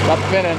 Stop spinning.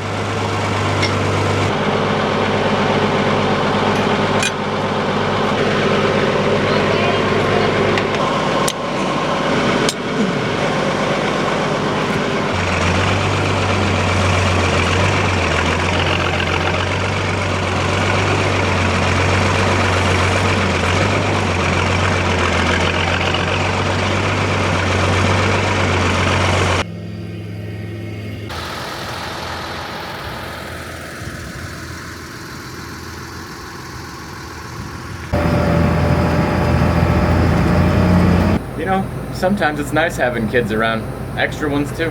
You know, sometimes it's nice having kids around, extra ones too.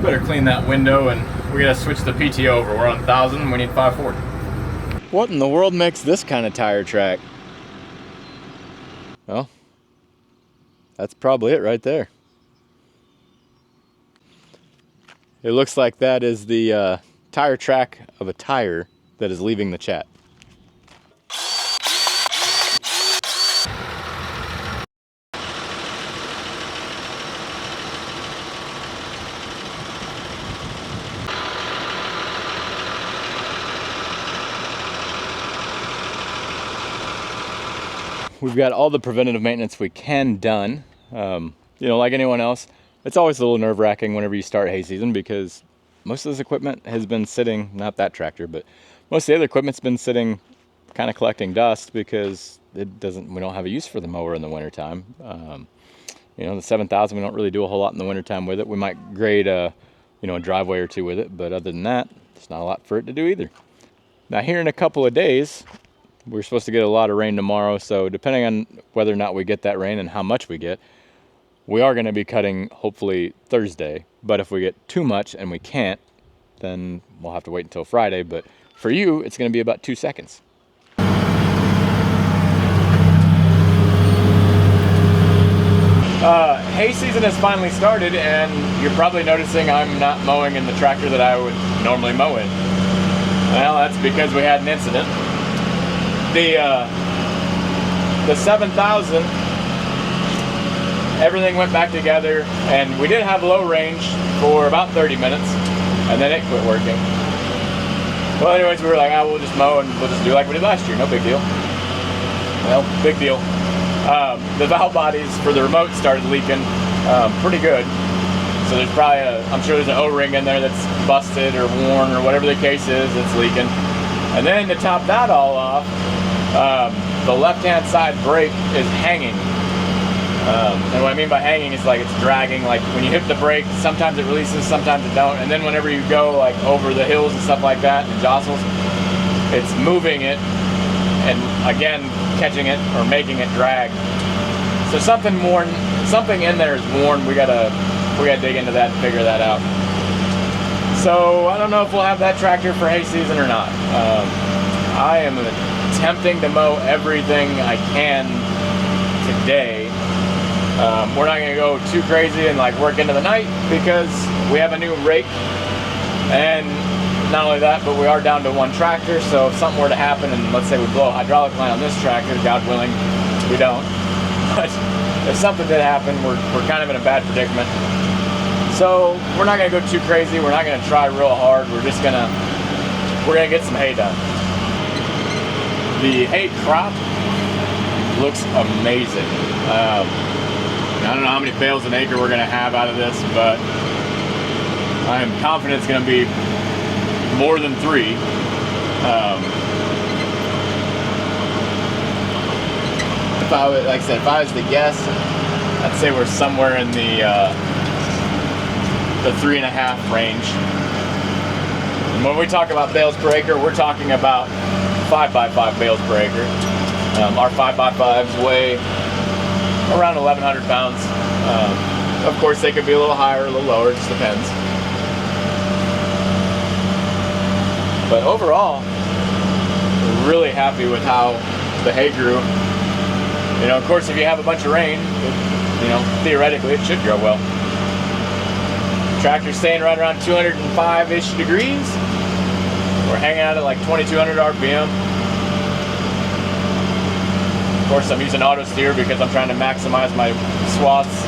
Better clean that window, and we gotta switch the PTO over. We're on 1,000, we need 540. What in the world makes this kind of tire track? Well, that's probably it right there. It looks like that is the tire track of a tire that is leaving the chat. We've got all the preventative maintenance we can done. You know, like anyone else, it's always a little nerve-wracking whenever you start hay season because most of this equipment has been sitting, not that tractor, but most of the other equipment's been sitting kind of collecting dust because we don't have a use for the mower in the wintertime. You know, the 7,000, we don't really do a whole lot in the wintertime with it. We might grade a driveway or two with it, but other than that, there's not a lot for it to do either. Now here in a couple of days, we're supposed to get a lot of rain tomorrow, so depending on whether or not we get that rain and how much we get, we are going to be cutting hopefully Thursday. But if we get too much and we can't, then we'll have to wait until Friday. But for you, it's going to be about 2 seconds. Hay season has finally started, and you're probably noticing I'm not mowing in the tractor that I would normally mow in. Well, that's because we had an incident. The 7,000, everything went back together, and we did have low range for about 30 minutes, and then it quit working. Well, anyways, we were like, we'll just mow and we'll just do like we did last year, no big deal. Well, big deal. The valve bodies for the remote started leaking pretty good. So there's probably I'm sure there's an O-ring in there that's busted or worn or whatever the case is, it's leaking. And then to top that all off, the left-hand side brake is hanging. And what I mean by hanging is like it's dragging. Like when you hit the brake, sometimes it releases, sometimes it don't. And then whenever you go like over the hills and stuff like that, and jostles, it's moving it and again catching it or making it drag. So something in there is worn. We gotta dig into that and figure that out. So I don't know if we'll have that tractor for hay season or not. I am attempting to mow everything I can today. We're not gonna go too crazy and like work into the night because we have a new rake, and not only that, but we are down to one tractor. So if something were to happen and let's say we blow a hydraulic line on this tractor, God willing, we don't. But if something did happen, we're kind of in a bad predicament. So we're not gonna go too crazy. We're not gonna try real hard. We're gonna get some hay done. The hay crop looks amazing. I don't know how many bales an acre we're gonna have out of this, but I am confident it's gonna be more than 3. If I was to guess, I'd say we're somewhere in the 3.5 range. And when we talk about bales per acre, we're talking about 5x5 bales per acre. Our 5x5s weigh around 1,100 pounds. Of course, they could be a little higher, a little lower, it just depends. But overall, we're really happy with how the hay grew. You know, of course, if you have a bunch of rain, theoretically, it should grow well. Tractor's staying right around 205-ish degrees. We're hanging out at like 2,200 RPM. Of course, I'm using auto steer because I'm trying to maximize my swaths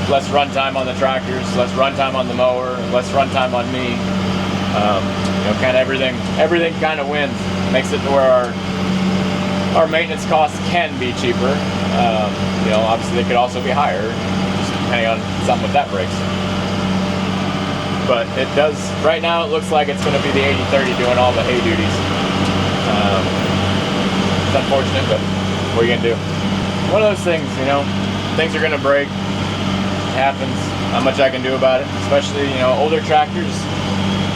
less runtime on the tractors, less runtime on the mower, less runtime on me. You know, kind of everything kind of wins. Makes it to where our maintenance costs can be cheaper. You know, obviously they could also be higher, just depending on something with that breaks. But it does, right now it looks like it's going to be the 80-30 doing all the hay duties. It's unfortunate, but what are you going to do? One of those things, you know, things are going to break. It happens. Not much I can do about it, especially, you know, older tractors.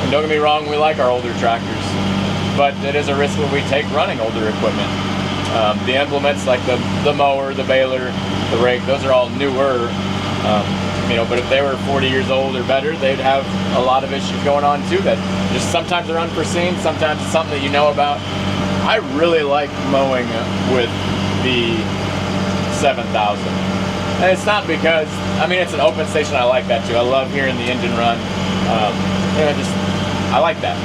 And don't get me wrong, we like our older tractors, but it is a risk when we take running older equipment. The implements like the mower, the baler, the rake, those are all newer. You know, but if they were 40 years old or better, they'd have a lot of issues going on too that just sometimes are unforeseen, sometimes it's something that you know about. I really like mowing with the 7000. And it's not because, I mean, it's an open station, I like that too. I love hearing the engine run. You know, I like that.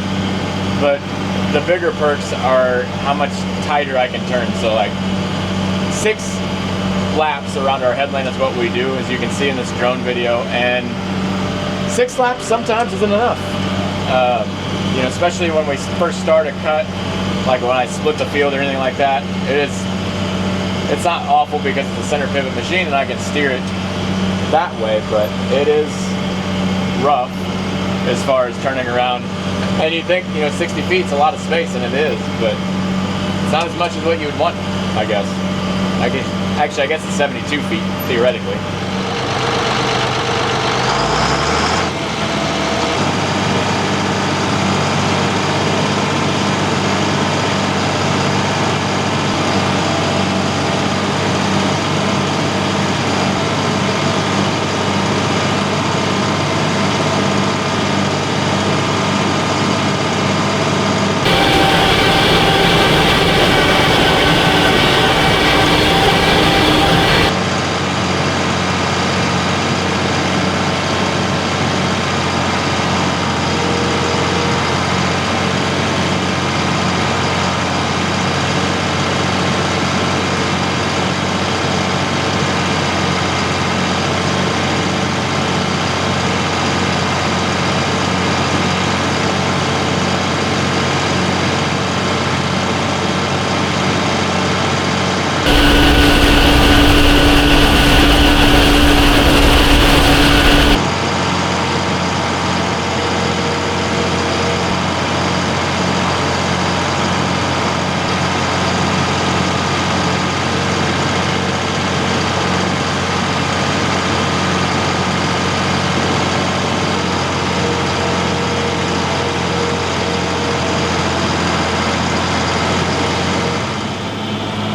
But the bigger perks are how much tighter I can turn. So like 6 laps around our headland is what we do, as you can see in this drone video, and 6 laps sometimes isn't enough. You know, especially when we first start a cut, like when I split the field or anything like that, it's not awful because it's a center pivot machine and I can steer it that way, but it is rough as far as turning around. And you think, you know, 60 feet is a lot of space, and it is, but it's not as much as what you would want, I guess. Actually, I guess it's 72 feet, theoretically.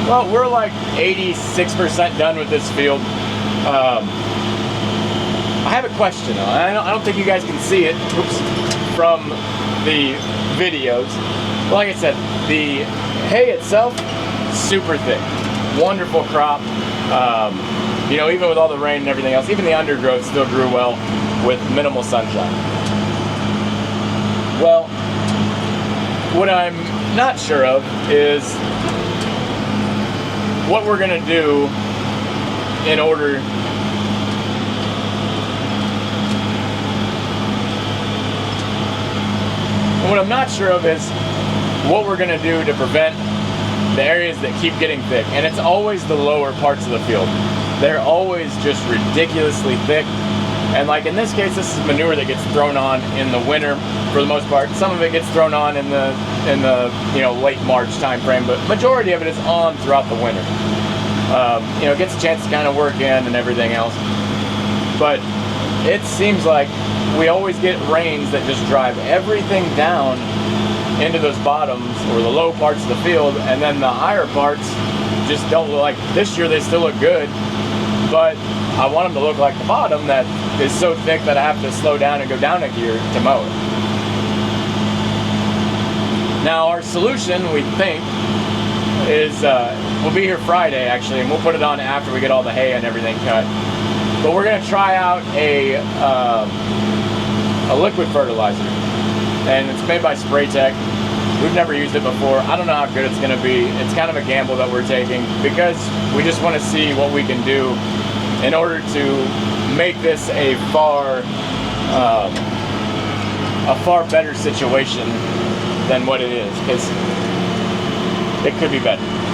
Well, we're like 86% done with this field. I have a question though. I don't think you guys can see it from the videos. But like I said, the hay itself, super thick. Wonderful crop. You know, even with all the rain and everything else, even the undergrowth still grew well with minimal sunshine. Well, what I'm not sure of is what we're gonna do in order what I'm not sure of is what we're gonna do to prevent the areas that keep getting thick. And it's always the lower parts of the field. They're always just ridiculously thick. And like in this case, this is manure that gets thrown on in the winter for the most part. Some of it gets thrown on in the you know, late March time frame, but majority of it is on throughout the winter. You know, it gets a chance to kind of work in and everything else. But it seems like we always get rains that just drive everything down into those bottoms or the low parts of the field, and then the higher parts just don't look like, this year they still look good, but I want them to look like the bottom that is so thick that I have to slow down and go down a gear to mow it. Now our solution, we think, is we'll be here Friday actually, and we'll put it on after we get all the hay and everything cut. But we're gonna try out a liquid fertilizer, and it's made by Spray Tech. We've never used it before. I don't know how good it's gonna be. It's kind of a gamble that we're taking because we just want to see what we can do in order to make this a far better situation than what it is, because it could be better.